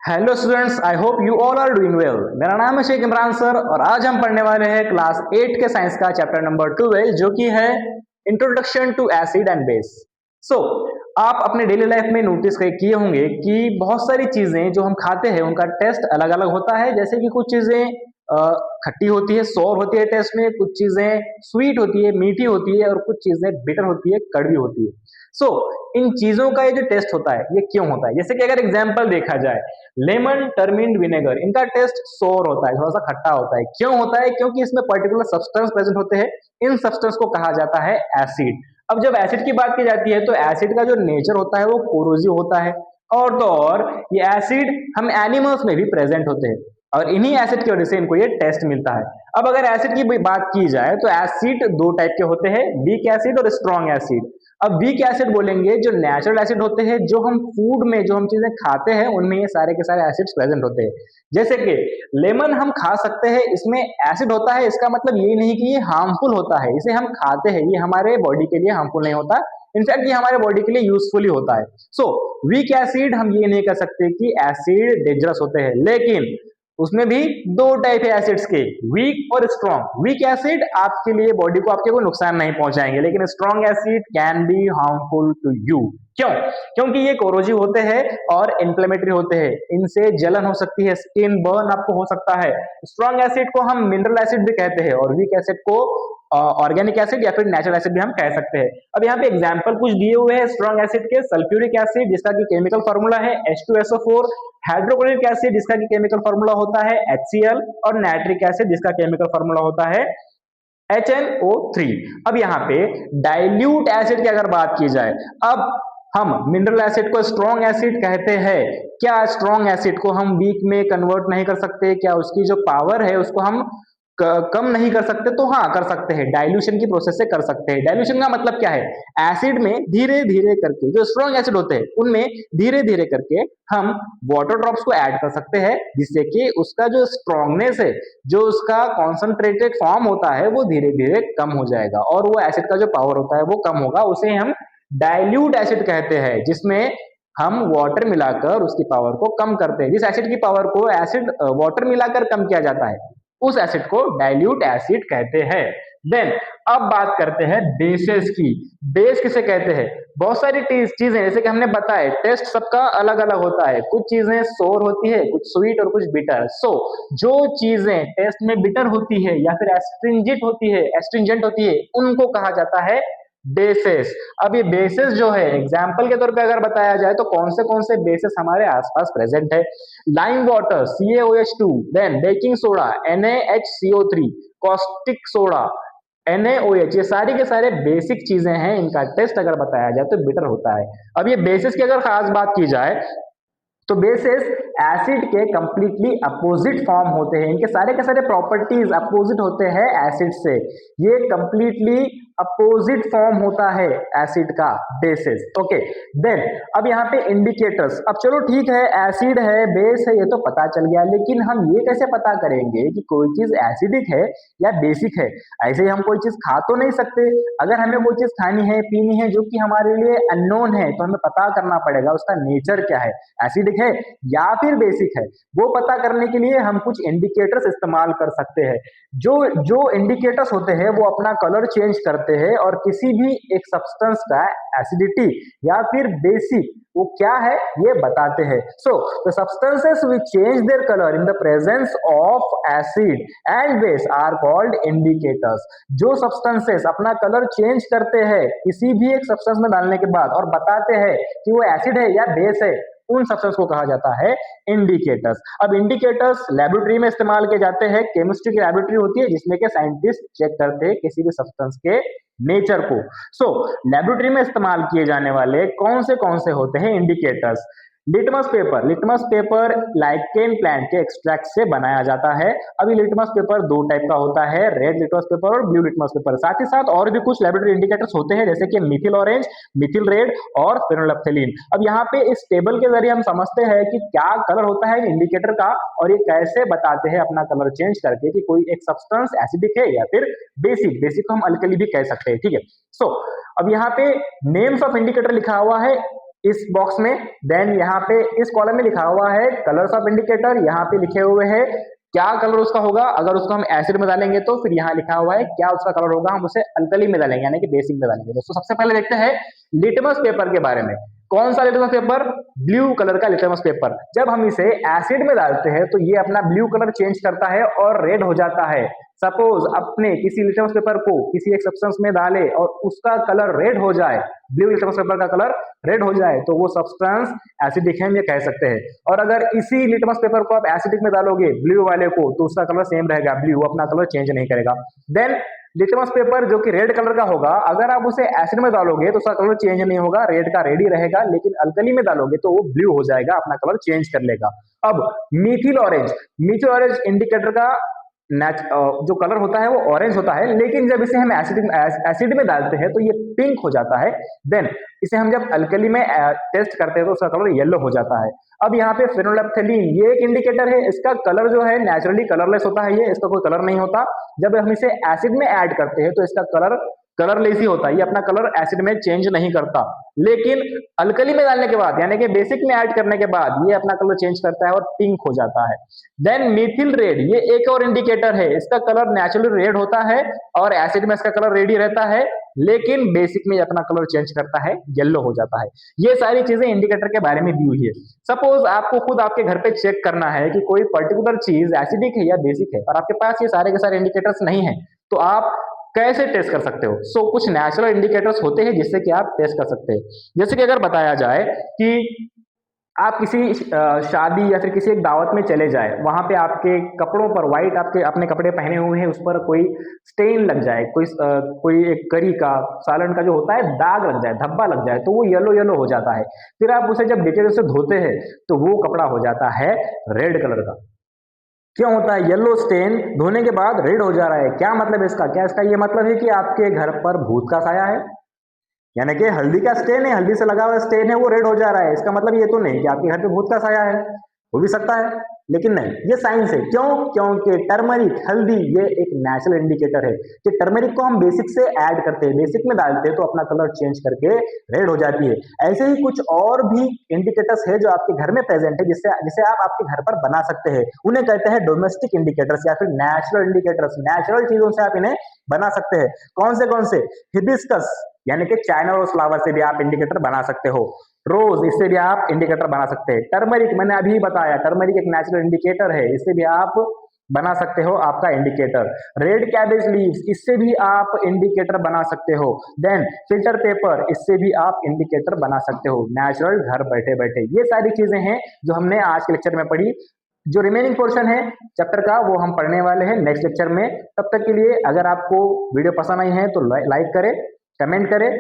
Hello students, I hope you all are doing well. मेरा नाम है शेख इमरान सर और आज हम पढ़ने वाले हैं क्लास 8 के साइंस का चैप्टर नंबर 12 जो कि है introduction to acid and base. So आप अपने डेली लाइफ में नोटिस किए होंगे कि बहुत सारी चीजें जो हम खाते हैं उनका टेस्ट अलग अलग होता है। जैसे कि कुछ चीजें खट्टी होती है, सोर होती है टेस्ट में, कुछ चीजें स्वीट होती है, मीठी होती है और कुछ चीजें बिटर होती है, कड़वी होती है। सो इन चीजों का ये जो टेस्ट होता है ये क्यों होता है? जैसे कि अगर एग्जाम्पल देखा जाए, लेमन, टर्मिन, विनेगर, इनका टेस्ट सोर होता है, थोड़ा सा खट्टा होता है। क्यों होता है? क्योंकि इसमें पर्टिकुलर सब्सटेंस प्रेजेंट होते हैं। इन सब्सटेंस को कहा जाता है एसिड। अब जब एसिड की बात की जाती है तो एसिड का जो नेचर होता है वो कोरोसिव होता है। और तो और ये एसिड हम एनिमल्स में भी प्रेजेंट होते हैं और इन्हीं एसिड की वजह से इनको ये टेस्ट मिलता है। अब अगर एसिड की बात की जाए तो एसिड दो टाइप के होते हैं, वीक एसिड और स्ट्रॉन्ग एसिड। अब वीक एसिड बोलेंगे जो नेचुरल एसिड होते हैं, जो हम फूड में जो हम चीजें खाते हैं उनमें ये सारे के सारे एसिड्स प्रेजेंट होते हैं। जैसे कि लेमन हम खा सकते हैं, इसमें एसिड होता है, इसका मतलब ये नहीं कि ये हार्मफुल होता है। इसे हम खाते हैं, ये हमारे बॉडी के लिए हार्मफुल नहीं होता, इनफैक्ट ये हमारे बॉडी के लिए यूजफुल ही होता है। सो वीक एसिड हम ये नहीं कह सकते कि एसिड डेंजरस होते हैं, लेकिन उसमें भी दो टाइप है एसिड्स के, वीक और स्ट्रॉन्ग। वीक एसिड आपके लिए बॉडी को आपके कोई नुकसान नहीं पहुंचाएंगे, लेकिन strong acid can be harmful to you. क्यों? क्योंकि ये कोरोजिव होते हैं और इन्फ्लेमेटरी होते हैं। इनसे जलन हो सकती है, स्किन बर्न आपको हो सकता है। स्ट्रॉन्ग एसिड को हम मिनरल एसिड भी कहते हैं और वीक एसिड को ऑर्गेनिक एसिड या फिर नेचुरल एसिड भी हम कह सकते हैं। अब यहाँ पे एग्जांपल कुछ दिए हुए हैं स्ट्रॉन्ग एसिड के। सल्फ्यूरिक एसिड जिसका कि केमिकल फार्मूला है H2SO4, हाइड्रोक्लोरिक एसिड जिसका कि केमिकल फार्मूला होता है HCl और नाइट्रिक एसिड जिसका केमिकल फार्मूला होता है HNO3। अब यहाँ पे डाइल्यूट एसिड की अगर बात की जाए, अब हम मिनरल एसिड को स्ट्रॉन्ग एसिड कहते हैं। क्या स्ट्रॉन्ग एसिड को हम वीक में कन्वर्ट नहीं कर सकते? क्या उसकी जो पावर है उसको हम कम नहीं कर सकते? तो हाँ, कर सकते हैं, डाइल्यूशन की प्रोसेस से कर सकते हैं। डाइल्यूशन का मतलब क्या है? एसिड में धीरे धीरे करके, जो स्ट्रॉन्ग एसिड होते हैं उनमें धीरे धीरे करके हम वाटर ड्रॉप्स को ऐड कर सकते हैं, जिससे कि उसका जो स्ट्रॉन्गनेस है, जो उसका कॉन्सेंट्रेटेड फॉर्म होता है वो धीरे धीरे कम हो जाएगा और वो एसिड का जो पावर होता है वो कम होगा। उसे हम डाइल्यूट एसिड कहते हैं, जिसमें हम वाटर मिलाकर उसकी पावर को कम करते हैं। जिस एसिड की पावर को एसिड वाटर मिलाकर कम किया जाता है उस एसिड को डाइल्यूट एसिड कहते हैं। देन अब बात करते हैं बेसेस की। बेस किसे कहते हैं? बहुत सारी चीजें, जैसे कि हमने बताया टेस्ट सबका अलग अलग होता है। कुछ चीजें सोर होती है, कुछ स्वीट और कुछ बिटर। सो जो चीजें टेस्ट में बिटर होती है या फिर एस्ट्रिंजेंट होती है उनको कहा जाता है बेसेस। अब ये बेसेस जो है, एग्जाम्पल के तौर पे अगर बताया जाए तो कौन से बेसेस हमारे आसपास प्रेजेंट है? Lime water CaOH2, then baking soda NaHCO3, caustic soda NaOH, ये सारी के सारे बेसिक चीजें हैं। इनका टेस्ट अगर बताया जाए तो बिटर होता है। अब ये बेसिस की अगर खास बात की जाए तो बेसिस एसिड के कंप्लीटली अपोजिट फॉर्म होते हैं। इनके सारे के सारे प्रॉपर्टीज अपोजिट होते हैं एसिड से। ये कंप्लीटली अपोजिट फॉर्म होता है एसिड का, बेसिस। ओके, देन अब यहाँ पे इंडिकेटर्स। अब चलो ठीक है, एसिड है, बेस है, ये तो पता चल गया, लेकिन हम ये कैसे पता करेंगे कि कोई चीज एसिडिक है या बेसिक है? ऐसे ही हम कोई चीज खा तो नहीं सकते। अगर हमें कोई चीज खानी है, पीनी है जो कि हमारे लिए अननोन है, तो हमें पता करना पड़ेगा उसका नेचर क्या है, एसिडिक है या फिर बेसिक है। वो पता करने के लिए हम कुछ इंडिकेटर्स इस्तेमाल कर सकते हैं। जो जो इंडिकेटर्स होते हैं वो अपना कलर चेंज करते हैं और किसी भी एक सब्सटेंस का एसिडिटी या फिर बेसिक वो क्या है ये बताते हैं। So the substances which change their colour in the presence of acid and base are called indicators. जो सब्सटेंसेस अपना कलर चेंज करते हैं किसी भी एक सब्सटेंस में डालने के बाद और बताते हैं कि वो एसिड है या बेस है, उन सब्सटेंस को कहा जाता है इंडिकेटर्स। अब इंडिकेटर्स लेबोरेटरी में इस्तेमाल किए जाते हैं। केमिस्ट्री की लेबोरेटरी होती है जिसमें के साइंटिस्ट चेक करते हैं किसी भी सब्सटेंस के नेचर को। सो लेबोरेटरी में इस्तेमाल किए जाने वाले कौन से होते हैं indicators? Litmus paper lichen plant के एक्सट्रैक्ट से बनाया जाता है। अभी लिटमस पेपर दो टाइप का होता है, रेड लिटमस पेपर और ब्लू लिटमस पेपर। साथ ही साथ और भी कुछ लेबोरेटरी इंडिकेटर्स होते हैं, जैसे कि मिथिल ऑरेंज, मिथिल रेड और फेनोल्फथलीन। अब यहाँ पे इस टेबल के जरिए हम समझते हैं कि क्या कलर होता है इंडिकेटर का और ये कैसे बताते हैं अपना कलर चेंज करके कि कोई एक सब्सटेंस एसिडिक है या फिर बेसिक को हम अल्कली भी कह सकते हैं। ठीक है, सो अब यहाँ पे नेम्स ऑफ इंडिकेटर लिखा हुआ है। इस बॉक्स में। देन यहाँ पे इस कॉलम में लिखा हुआ है कलर्स ऑफ इंडिकेटर, यहाँ पे लिखे हुए हैं क्या कलर उसका होगा। अगर उसको हम एसिड में डालेंगे तो फिर यहाँ लिखा हुआ है क्या उसका कलर होगा, हम उसे अल्कली में डालेंगे यानी कि बेसिक में डालेंगे। दोस्तों सबसे पहले देखते हैं लिटमस पेपर के बारे में। कौन सा लिटमस पेपर? ब्लू कलर का लिटमस पेपर। जब हम इसे एसिड में डालते हैं तो ये अपना ब्लू कलर चेंज करता है और रेड हो जाता है। सपोज अपने किसी लिटमस पेपर को किसी एक सब्सटेंस में डाले और उसका कलर रेड हो जाए, ब्लू लिटमस पेपर का कलर रेड हो जाए, तो वो सब्सटेंस एसिडिक है, हम ये कह सकते हैं। और अगर इसी लिटमस पेपर को आप एसिडिक में डालोगे ब्लू वाले को, तो उसका कलर सेम रहेगा, ब्लू, अपना कलर चेंज नहीं करेगा। देन लिटमस पेपर जो कि रेड कलर का होगा, अगर आप उसे एसिड में डालोगे तो उसका कलर चेंज नहीं होगा, रेड का रेड ही रहेगा, लेकिन अल्कली में डालोगे तो वो ब्लू हो जाएगा, अपना कलर चेंज कर लेगा। अब मीथिल ऑरेंज, मीथिल ऑरेंज इंडिकेटर का जो कलर होता है वो ऑरेंज होता है, लेकिन जब इसे हम एसिड में डालते हैं तो ये पिंक हो जाता है। देन इसे हम जब अल्कली में टेस्ट करते हैं तो उसका कलर येलो हो जाता है। अब यहाँ पे फेनोलेप्थेलीन, ये एक इंडिकेटर है, इसका कलर जो है नेचुरली कलरलेस होता है, ये इसका कोई कलर नहीं होता। जब हम इसे एसिड में ऐड करते हैं तो इसका कलर कलरलेस ही होता है, ये अपना कलर एसिड में चेंज नहीं करता। लेकिन अल्कली में डालने के बाद यानी कि बेसिक में ऐड करने के बाद ये अपना कलर चेंज करता है और पिंक हो जाता है। देन मीथिल रेड, ये एक और इंडिकेटर है, इसका कलर नेचुरली रेड होता है और एसिड में इसका कलर रेड ही रहता है, लेकिन बेसिक में अपना कलर चेंज करता है, येलो हो जाता है। ये सारी चीजें इंडिकेटर के बारे में दी हुई है। सपोज आपको खुद आपके घर पे चेक करना है कि कोई पर्टिकुलर चीज एसिडिक है या बेसिक है और आपके पास ये सारे के सारे इंडिकेटर्स नहीं है, तो आप कैसे टेस्ट कर सकते हो? सो कुछ नेचुरल इंडिकेटर्स होते हैं जिससे कि आप टेस्ट कर सकते हैं। जैसे कि अगर बताया जाए कि आप किसी शादी या फिर किसी एक दावत में चले जाए, वहां पे आपके कपड़ों पर व्हाइट आपके अपने कपड़े पहने हुए हैं, उस पर कोई स्टेन लग जाए, कोई एक करी का सालन का जो होता है दाग लग जाए, धब्बा लग जाए, तो वो येलो येलो हो जाता है। फिर आप उसे जब डिटेल से धोते हैं तो वो कपड़ा हो जाता है रेड कलर का। क्यों होता है? येलो स्टेन धोने के बाद रेड हो जा रहा है। क्या मतलब है इसका? क्या इसका ये मतलब है कि आपके घर पर भूत का साया है? यानी कि हल्दी का स्टेन है, हल्दी से लगा हुआ स्टेन है, वो रेड हो जा रहा है, इसका मतलब ये तो नहीं कि आपके घर पे भूत का साया है। हो भी सकता है, लेकिन नहीं, ये साइंस है। क्यों? क्योंकि टर्मरिक, हल्दी, ये एक नेचुरल इंडिकेटर है कि टर्मरिक को हम बेसिक से ऐड करते हैं, बेसिक में डालते हैं तो अपना कलर चेंज करके रेड हो जाती है। ऐसे ही कुछ और भी इंडिकेटर्स है जो आपके घर में प्रेजेंट है, जिसे आप आपके घर पर बना सकते हैं। उन्हें कहते हैं डोमेस्टिक इंडिकेटर्स या फिर नेचुरल इंडिकेटर्स। नेचुरल चीजों से आप इन्हें बना सकते हैं। कौन से? हिबिस्कस यानी कि चाइना रोज फ्लावर से भी आप इंडिकेटर बना सकते हो। रोज, इससे भी आप इंडिकेटर बना सकते हैं। टर्मरिक, मैंने अभी बताया, टर्मरिक एक नेचुरल इंडिकेटर है, इससे भी आप बना सकते हो आपका इंडिकेटर। रेड कैबेज लीव्स, इससे भी आप इंडिकेटर बना सकते हो। देन फिल्टर पेपर, इससे भी आप इंडिकेटर बना सकते हो नेचुरल, घर बैठे बैठे। ये सारी चीजें हैं जो हमने आज के लेक्चर में पढ़ी। जो रिमेनिंग पोर्शन है चैप्टर का वो हम पढ़ने वाले हैं नेक्स्ट लेक्चर में। तब तक के लिए अगर आपको वीडियो पसंद आई है तो लाइक करें, कमेंट करें,